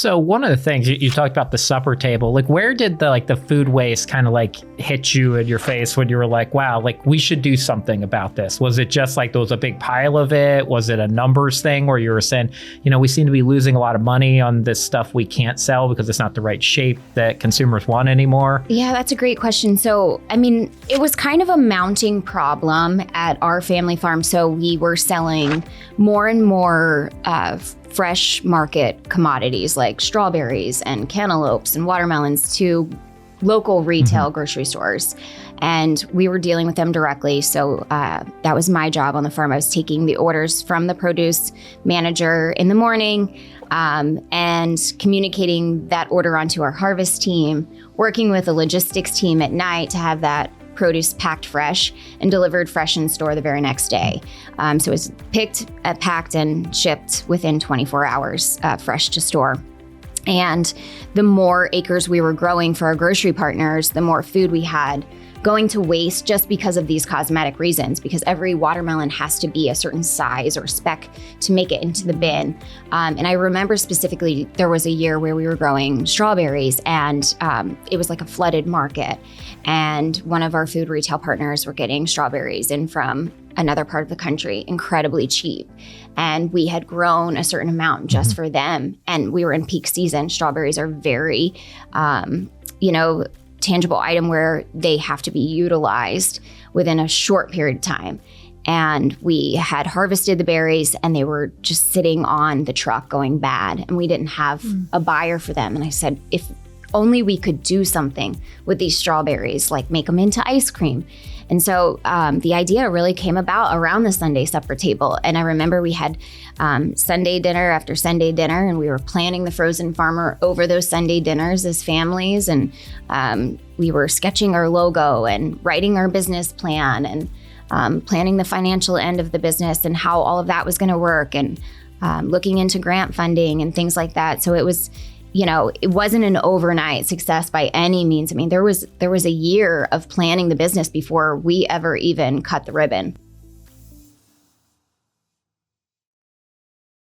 So one of the things you talked about the supper table, like where did the food waste kind of hit you in your face when you were like, wow, we should do something about this? Was it just there was a big pile of it? Was it a numbers thing where you were saying, we seem to be losing a lot of money on this stuff we can't sell because it's not the right shape that consumers want anymore? Yeah, that's a great question. So, it was kind of a mounting problem at our family farm. So we were selling more and more fresh market commodities like strawberries and cantaloupes and watermelons to local retail grocery stores. And we were dealing with them directly. So that was my job on the farm. I was taking the orders from the produce manager in the morning and communicating that order onto our harvest team, working with the logistics team at night to have that produce packed fresh and delivered fresh in store the very next day. So it was picked, packed, and shipped within 24 hours, fresh to store. And the more acres we were growing for our grocery partners, the more food we had going to waste just because of these cosmetic reasons, because every watermelon has to be a certain size or spec to make it into the bin. And I remember specifically there was a year where we were growing strawberries and it was like a flooded market. And one of our food retail partners were getting strawberries in from another part of the country, incredibly cheap. And we had grown a certain amount just for them. And we were in peak season. Strawberries are very, tangible item where they have to be utilized within a short period of time. And we had harvested the berries and they were just sitting on the truck going bad. And we didn't have a buyer for them. And I said, if only we could do something with these strawberries, like make them into ice cream. And so the idea really came about around the Sunday supper table. And I remember we had Sunday dinner after Sunday dinner, and we were planning the frozen farmer over those Sunday dinners as families. And we were sketching our logo and writing our business plan and planning the financial end of the business and how all of that was going to work, and looking into grant funding and things like that. So it was, it wasn't an overnight success by any means. There was a year of planning the business before we ever even cut the ribbon.